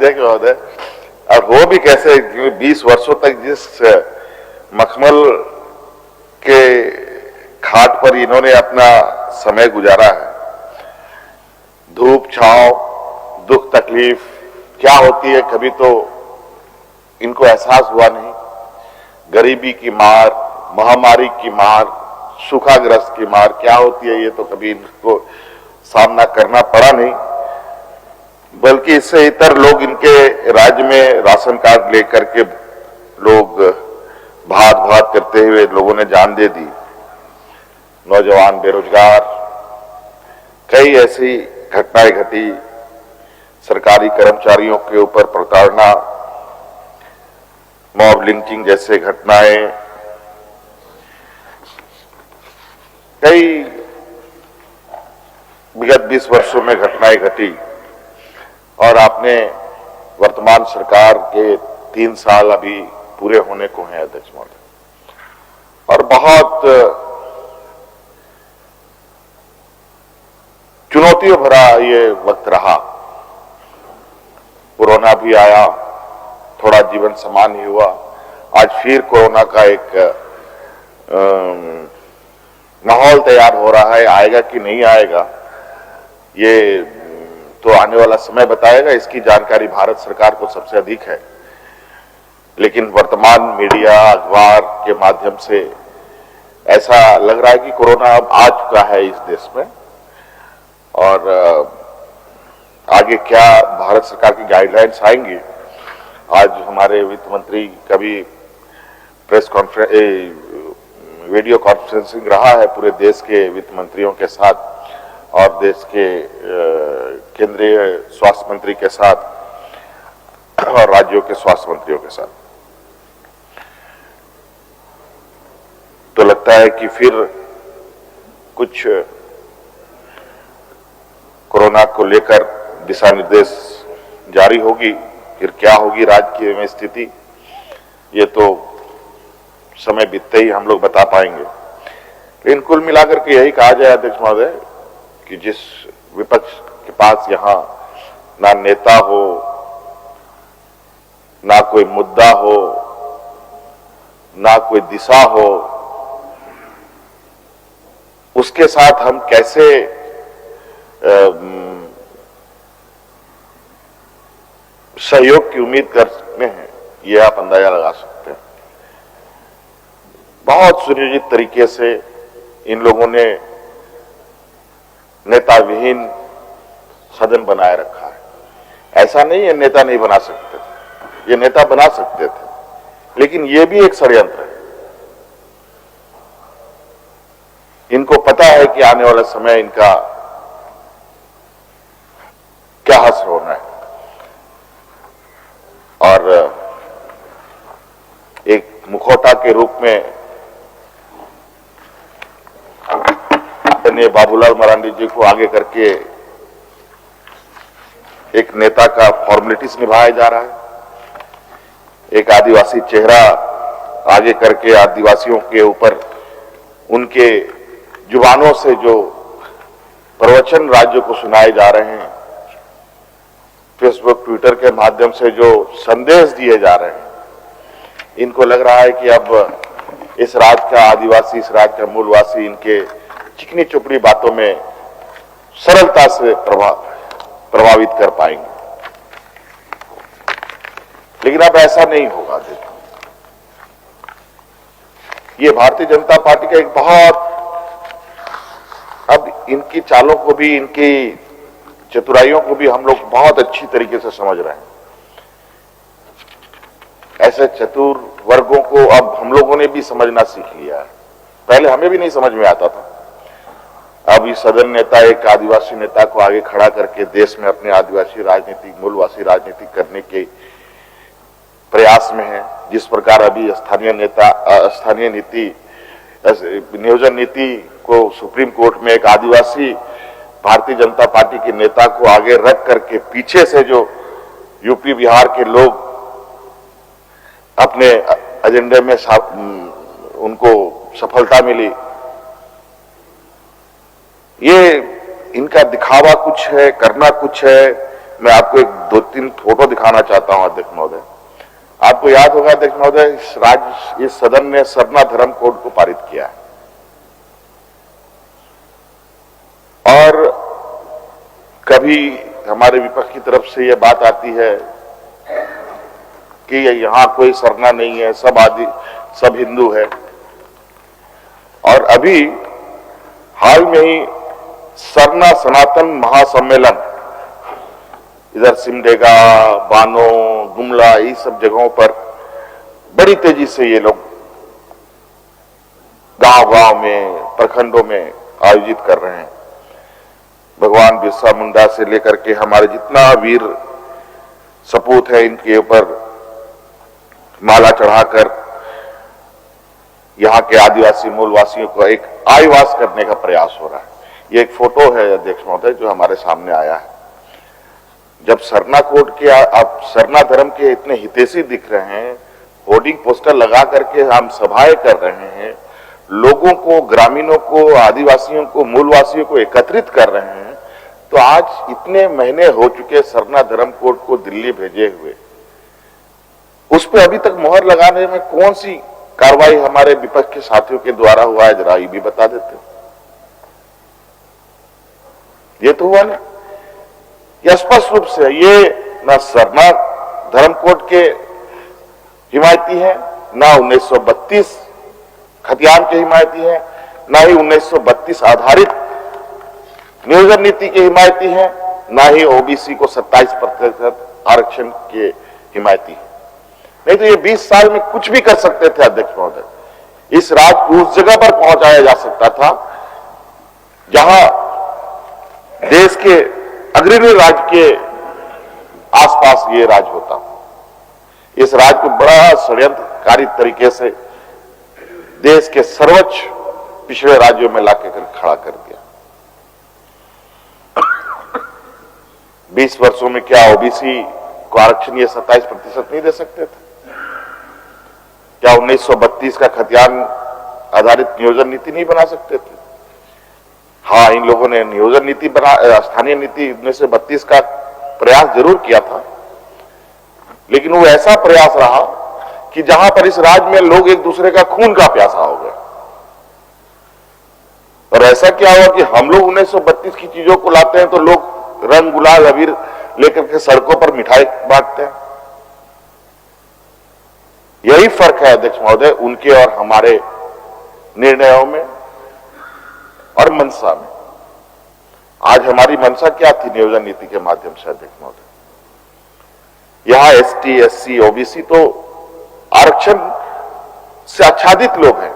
अध्यक्ष महोदय, और वो भी कैसे 20 वर्षों तक जिस मखमल के खाट पर इन्होंने अपना समय गुजारा है, धूप छांव, दुख तकलीफ क्या होती है कभी तो इनको एहसास हुआ नहीं। गरीबी की मार, महामारी की मार, सूखाग्रस्त की मार क्या होती है ये तो कभी इनको सामना करना पड़ा नहीं, बल्कि इससे इतर लोग इनके राज्य में राशन कार्ड लेकर के लोग भाग भाग करते हुए लोगों ने जान दे दी। नौजवान बेरोजगार, कई ऐसी घटनाएं घटी, सरकारी कर्मचारियों के ऊपर प्रताड़ना, मॉब लिंचिंग जैसे घटनाएं, कई विगत 20 वर्षों में घटनाएं घटी। और आपने वर्तमान सरकार के 3 साल अभी पूरे होने को हैं अध्यक्ष महोदय, और बहुत चुनौतियों भरा ये वक्त रहा। कोरोना भी आया, थोड़ा जीवन सामान्य हुआ, आज फिर कोरोना का एक माहौल तैयार हो रहा है। आएगा कि नहीं आएगा ये तो आने वाला समय बताएगा, इसकी जानकारी भारत सरकार को सबसे अधिक है। लेकिन वर्तमान मीडिया, अखबार के माध्यम से ऐसा लग रहा है कि कोरोना अब आ चुका है इस देश में, और आगे क्या भारत सरकार की गाइडलाइंस आएंगी। आज हमारे वित्त मंत्री का भी प्रेस कॉन्फ्रेंस, वीडियो कॉन्फ्रेंसिंग रहा है पूरे देश के वित्त मंत्रियों के साथ और देश के केंद्रीय स्वास्थ्य मंत्री के साथ और राज्यों के स्वास्थ्य मंत्रियों के साथ। तो लगता है कि फिर कुछ कोरोना को लेकर दिशा निर्देश जारी होगी, फिर क्या होगी राज्य में स्थिति ये तो समय बीतते ही हम लोग बता पाएंगे। लेकिन कुल मिलाकर के यही कहा जाए अध्यक्ष महोदय कि जिस विपक्ष के पास यहां ना नेता हो, ना कोई मुद्दा हो, ना कोई दिशा हो, उसके साथ हम कैसे सहयोग की उम्मीद करते हैं ये आप अंदाजा लगा सकते हैं। बहुत सुनियोजित तरीके से इन लोगों ने नेता विहीन सदन बनाए रखा है। ऐसा नहीं है नेता नहीं बना सकते थे, ये नेता बना सकते थे, लेकिन ये भी एक षड्यंत्र है। इनको पता है कि आने वाला समय इनका क्या हश्र होना है, और एक मुखौटा के रूप में बाबूलाल मरांडी जी को आगे करके एक नेता का फॉर्मेलिटीज निभाया जा रहा है। एक आदिवासी चेहरा आगे करके आदिवासियों के ऊपर उनके जुबानों से जो प्रवचन राज्य को सुनाए जा रहे हैं, फेसबुक ट्विटर के माध्यम से जो संदेश दिए जा रहे हैं, इनको लग रहा है कि अब इस राज्य का आदिवासी, इस राज्य का मूलवासी इनके चिकनी चुपड़ी बातों में सरलता से प्रभावित कर पाएंगे। लेकिन अब ऐसा नहीं होगा। देखो, ये भारतीय जनता पार्टी का एक बहुत, अब इनकी चालों को भी, इनकी चतुराइयों को भी हम लोग बहुत अच्छी तरीके से समझ रहे हैं। ऐसे चतुर वर्गों को अब हम लोगों ने भी समझना सीख लिया है। पहले हमें भी नहीं समझ में आता था। अब इस सदन नेता एक आदिवासी नेता को आगे खड़ा करके देश में अपने आदिवासी राजनीति, मूलवासी राजनीति करने के प्रयास में है। जिस प्रकार अभी स्थानीय नीति, नियोजन नीति को सुप्रीम कोर्ट में एक आदिवासी भारतीय जनता पार्टी के नेता को आगे रख करके पीछे से जो यूपी बिहार के लोग अपने एजेंडे में उनको सफलता मिली, ये इनका दिखावा कुछ है, करना कुछ है, मैं आपको एक दो तीन फोटो दिखाना चाहता हूं अध्यक्ष महोदय। आपको याद होगा अध्यक्ष महोदय, इस सदन ने सरना धर्म कोड को पारित किया है और कभी हमारे विपक्ष की तरफ से यह बात आती है कि यहां कोई सरना नहीं है, सब हिंदू है। और अभी हाल में ही सरना सनातन महासम्मेलन इधर सिमडेगा, बानो, गुमला, ये सब जगहों पर बड़ी तेजी से ये लोग गांव-गांव में, प्रखंडों में आयोजित कर रहे हैं। भगवान बिरसा मुंडा से लेकर के हमारे जितना वीर सपूत है, इनके ऊपर माला चढ़ाकर यहाँ के आदिवासी मूलवासियों को एक आईवास करने का प्रयास हो रहा है। ये एक फोटो है अध्यक्ष महोदय जो हमारे सामने आया है। जब सरना कोड के आप सरना धर्म के इतने हितैषी दिख रहे हैं, होर्डिंग पोस्टर लगा करके हम सभाएं कर रहे हैं, लोगों को, ग्रामीणों को, आदिवासियों को, मूलवासियों को एकत्रित कर रहे हैं, तो आज इतने महीने हो चुके सरना धर्म कोड को दिल्ली भेजे हुए, उस पर अभी तक मोहर लगाने में कौन सी कार्रवाई हमारे विपक्ष के साथियों के द्वारा हुआ है, जरा ये भी बता देते हो। ये तो हुआ ना, यह स्पष्ट रूप से ये ना सरना धर्म कोड के हिमायती है, ना 1932 खतियान के हिमायती है, ना ही 1932 आधारित नियोजन नीति के हिमायती है, ना ही ओबीसी को 27% आरक्षण के हिमायती है। नहीं तो ये 20 साल में कुछ भी कर सकते थे अध्यक्ष महोदय। इस राज को उस जगह पर पहुंचाया जा सकता था जहां देश के अग्रणी राज्य के आसपास ये राज होता। इस राज को बड़ा षड्यंत्रकारी तरीके से देश के सर्वोच्च पिछड़े राज्यों में लाकर खड़ा कर दिया। 20 वर्षों में क्या ओबीसी को आरक्षण ये 27% नहीं दे सकते थे? क्या 1932 का खतियान आधारित नियोजन नीति नहीं बना सकते थे? हाँ, इन लोगों ने नियोजन नीति स्थानीय नीति 1932 का प्रयास जरूर किया था, लेकिन वो ऐसा प्रयास रहा कि जहां पर इस राज्य में लोग एक दूसरे का खून का प्यासा हो गए। और ऐसा क्या हुआ कि हम लोग 1932 की चीजों को लाते हैं तो लोग रंग, गुलाल, अबीर लेकर के सड़कों पर मिठाई बांटते हैं। यही फर्क है अध्यक्ष महोदय उनके और हमारे निर्णयों में और मंशा में। आज हमारी मंशा क्या थी नियोजन नीति के माध्यम से अध्यक्ष महोदय? यहां एसटी, एससी, ओबीसी तो आरक्षण से आच्छादित लोग हैं,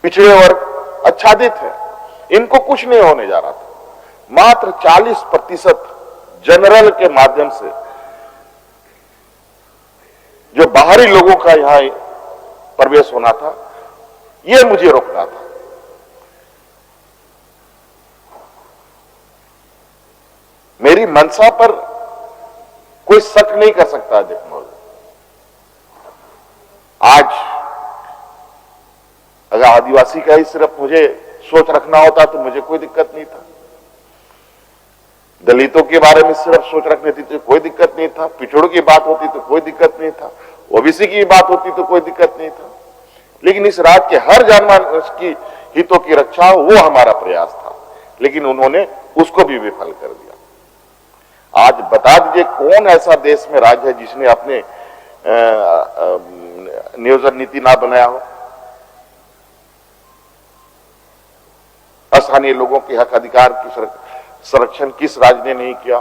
पिछड़े वर्ग आच्छादित है, इनको कुछ नहीं होने जा रहा था। मात्र 40% जनरल के माध्यम से जो बाहरी लोगों का यहां प्रवेश होना था, यह मुझे रोकना था। मेरी मंशा पर कोई शक नहीं कर सकता अध्यक्ष महोदय। आज अगर आदिवासी का ही सिर्फ मुझे सोच रखना होता तो मुझे कोई दिक्कत नहीं था। दलितों के बारे में सिर्फ सोच रखनी थी तो कोई दिक्कत नहीं था। पिछड़ों की बात होती तो कोई दिक्कत नहीं था। ओबीसी की बात होती तो कोई दिक्कत नहीं था। लेकिन इस राज्य के हर जनमानस की हितों की रक्षा वो हमारा प्रयास था, लेकिन उन्होंने उसको भी विफल कर दिया। आज बता दीजिए कौन ऐसा देश में राज्य है जिसने अपने नियोजन नीति ना बनाया हो? स्थानीय लोगों के हक अधिकार की संरक्षण किस राज्य ने नहीं किया?